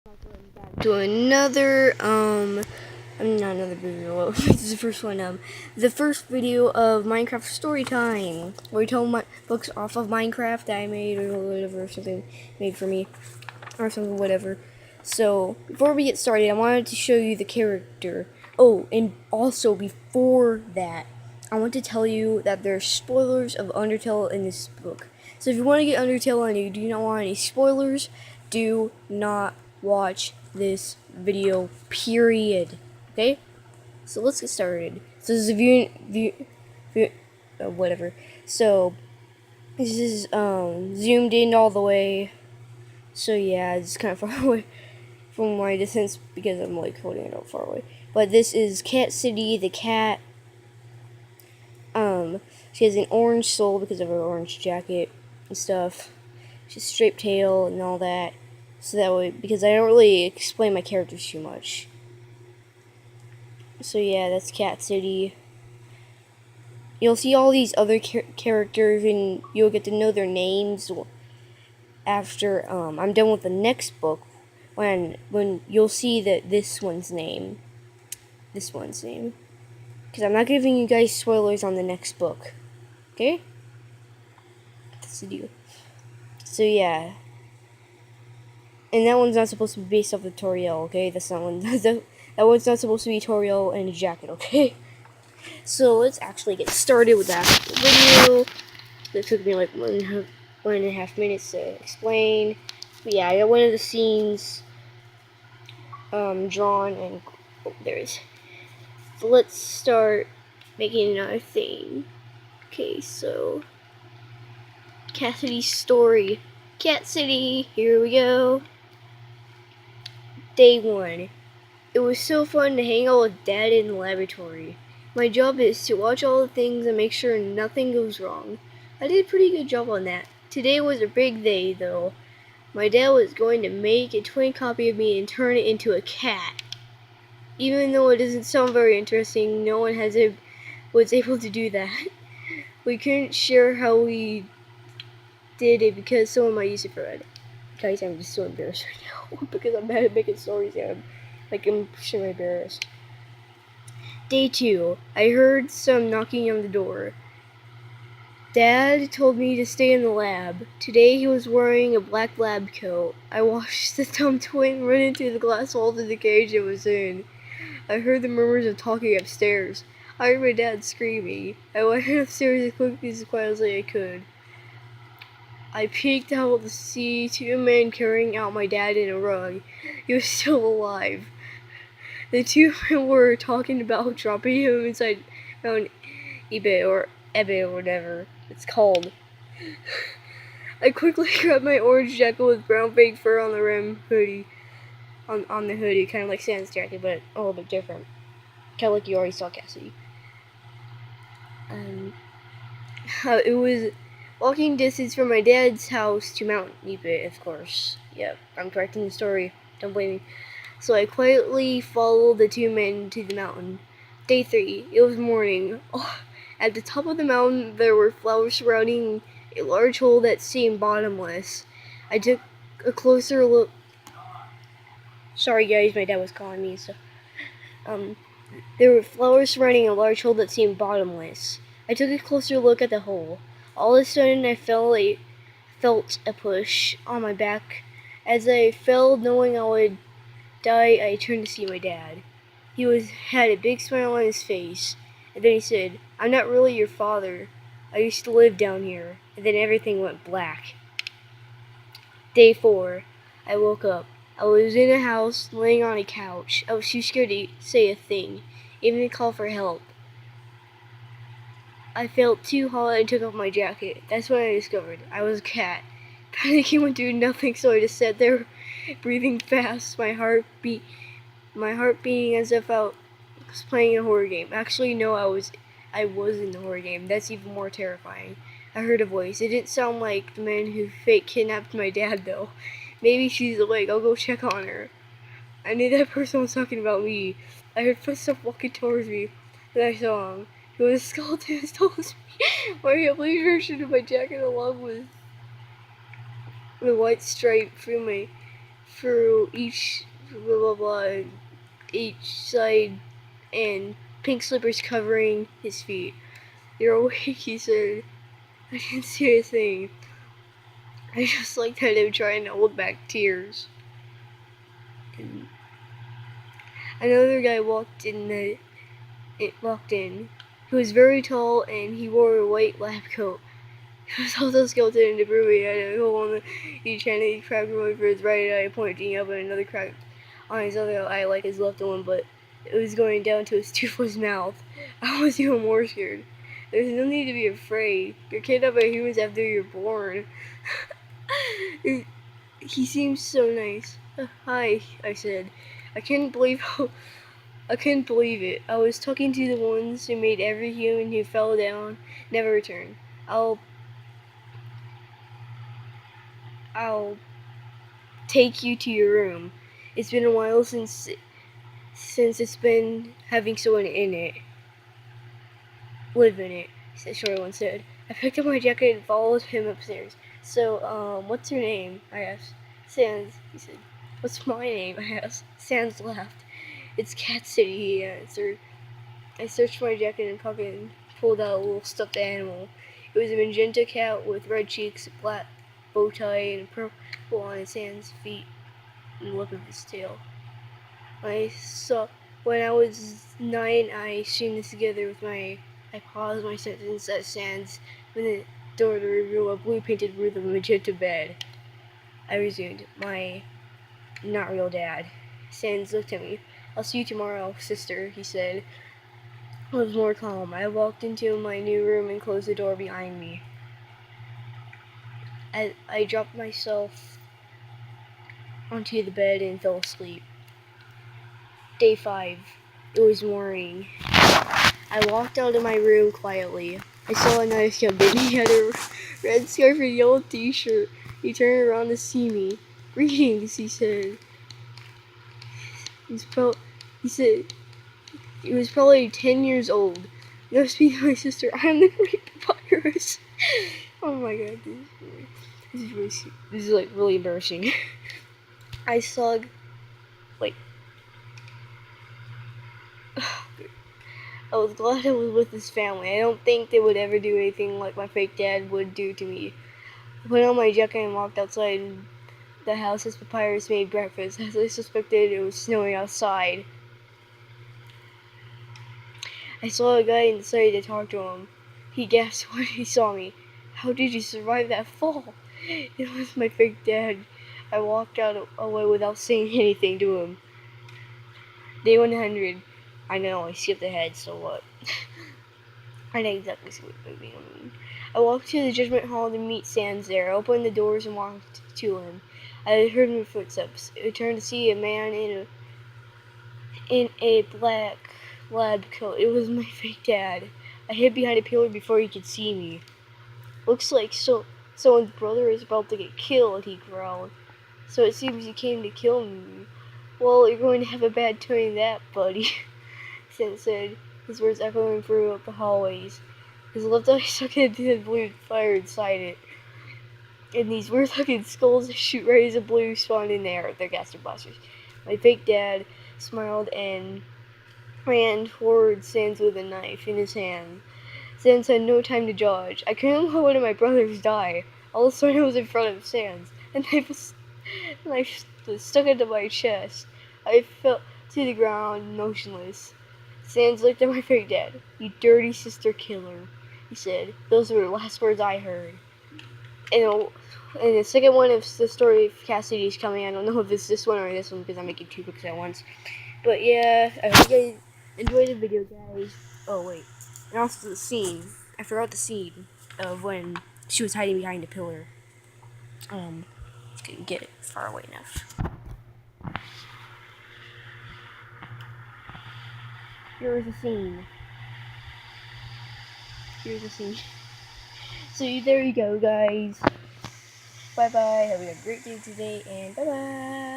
Back to another not another video. This is the first one. The first video of Minecraft story time, where we tell my books off of Minecraft that I made or whatever, something made for me or something whatever. So before we get started, I wanted to show you the character. Oh, and also before that, I want to tell you that there's spoilers of Undertale in this book. So if you want to get Undertale and you do not want any spoilers, do not watch this video, period. Okay? So let's get started. So this is whatever. So this is zoomed in all the way. So yeah, it's kind of far away from my distance because I'm like holding it out far away. But this is Katsity the cat. She has an orange soul because of her orange jacket and stuff. She's straight tail and all that. So that way, because I don't really explain my characters too much. So yeah, that's Katsity. You'll see all these other characters and you'll get to know their names after I'm done with the next book. When you'll see that this one's name. Because I'm not giving you guys spoilers on the next book. Okay? That's the deal. So yeah. And that one's not supposed to be based off of Toriel, okay? That's not one. That one's not supposed to be Toriel and a jacket, okay? So let's actually get started with that video. It took me like one and a half minutes to explain. But yeah, I got one of the scenes drawn, and oh, there it is. So let's start making another thing. Okay, so Katsity's story. Katsity, here we go. Day 1. It was so fun to hang out with Dad in the laboratory. My job is to watch all the things and make sure nothing goes wrong. I did a pretty good job on that. Today was a big day, though. My dad was going to make a twin copy of me and turn it into a cat. Even though it doesn't sound very interesting, no one was able to do that. We couldn't share how we did it because someone might use it for it. Guys, I'm just so embarrassed right now because I'm bad at making stories and I'm sure embarrassed. Day 2. I heard some knocking on the door. Dad told me to stay in the lab. Today he was wearing a black lab coat. I watched the dumb twin run into the glass wall to the cage it was in. I heard the murmurs of talking upstairs. I heard my dad screaming. I went upstairs as quickly as quietly as I could. I peeked out to see 2 men carrying out my dad in a rug. He was still alive. The 2 men were talking about dropping him inside Mount Ebit or whatever it's called. I quickly grabbed my orange jacket with brown fake fur on the rim hoodie. On the hoodie, kind of like Santa's jacket, but a little bit different. Kind of like you already saw Katsity. It was walking distance from my dad's house to Mount Ebit, of course. Yep, I'm correcting the story. Don't blame me. So I quietly followed the 2 men to the mountain. Day 3. It was morning. Oh, at the top of the mountain, there were flowers surrounding a large hole that seemed bottomless. I took a closer look. Sorry guys, my dad was calling me, so there were flowers surrounding a large hole that seemed bottomless. I took a closer look at the hole. All of a sudden I felt a push on my back. As I fell, knowing I would die, I turned to see my dad. He had a big smile on his face, and then he said, "I'm not really your father. I used to live down here." And then everything went black. Day 4. I woke up. I was in a house, laying on a couch. I was too scared to say a thing, even to call for help. I felt too hot and took off my jacket. That's when I discovered I was a cat. Panicking would do nothing, so I just sat there, breathing fast, my heart beating as if I was playing a horror game. Actually, no, I was in the horror game. That's even more terrifying. I heard a voice. It didn't sound like the man who fake kidnapped my dad, though. Maybe she's awake. I'll go check on her. I knew that person was talking about me. I heard footsteps walking towards me, and I saw him. He was a skeleton as tall as me, wearing a blue version of my jacket along with the white stripe through through each blah blah blah, each side, and pink slippers covering his feet. "You're awake," he said. I didn't see a thing. I just looked at him trying to hold back tears. And another guy walked in. He was very tall and he wore a white lab coat. He was also skeleton in the room. He had a hole in each hand. He cracked one for his right eye, pointing up, and another crack on his other eye, like his left one, but it was going down to his toothless mouth. I was even more scared. There's no need to be afraid. You're kidnapped by humans after you're born. He seems so nice. Hi, I said. I couldn't believe it. I was talking to the ones who made every human who fell down never return. I'll take you to your room. It's been a while since it's been having someone in it. Live in it, Short One said. I picked up my jacket and followed him upstairs. So, what's your name? I asked. Sans, he said. What's my name? I asked. Sans laughed. It's Katsity, he answered. I searched my jacket and pocket and pulled out a little stuffed animal. It was a magenta cat with red cheeks, a black bow tie, and purple on its hands, feet, and the lip of his tail. When I was 9, I strung this together with I paused my sentence at Sans when the door to reveal a blue painted roof of a magenta bed. I resumed. My not real dad. Sans looked at me. I'll see you tomorrow, sister, he said. I was more calm. I walked into my new room and closed the door behind me. I dropped myself onto the bed and fell asleep. Day 5. It was morning. I walked out of my room quietly. I saw a nice young baby. He had a red scarf and yellow t-shirt. He turned around to see me. Greetings, he said. He said he was probably 10 years old. You must be my sister. I'm the great papyrus. Oh my god, this is like really embarrassing. I slug like I was glad I was with his family. I don't think they would ever do anything like my fake dad would do to me. I put on my jacket and walked outside the house as Papyrus made breakfast. As I suspected, it was snowing outside. I saw a guy and decided to talk to him. He gasped when he saw me. How did you survive that fall? It was my fake dad. I walked away without saying anything to him. Day 100. I know, I skipped ahead, so what? I know exactly what I mean. I walked to the judgment hall to meet Sans there. I opened the doors and walked to him. I heard my footsteps. I turned to see a man in a black lab coat. It was my fake dad. I hid behind a pillar before he could see me. Looks like someone's brother is about to get killed, he growled. So it seems you came to kill me. Well, you're going to have a bad time that, buddy, Sans said, his words echoing through the hallways. His left eye stuck into the blue fire inside it. And these weird-looking skulls that shoot rays of blue spawned in there. They're gaster blasters. My fake dad smiled and ran toward Sans with a knife in his hand. Sans had no time to dodge. I couldn't let one of my brothers die. All of a sudden I was in front of Sans. A knife was stuck into my chest. I fell to the ground, motionless. Sans looked at my fake dad. You dirty sister killer, he said. Those were the last words I heard. And the second one of the story of Katsity is coming. I don't know if it's this one or this one because I'm making 2 books at once. But yeah, I hope you guys enjoyed the video, guys. Oh wait, and also the scene. I forgot the scene of when she was hiding behind a pillar. Couldn't get it far away enough. Here's the scene. So there you go, guys. Bye bye. Have a great day today, and bye bye.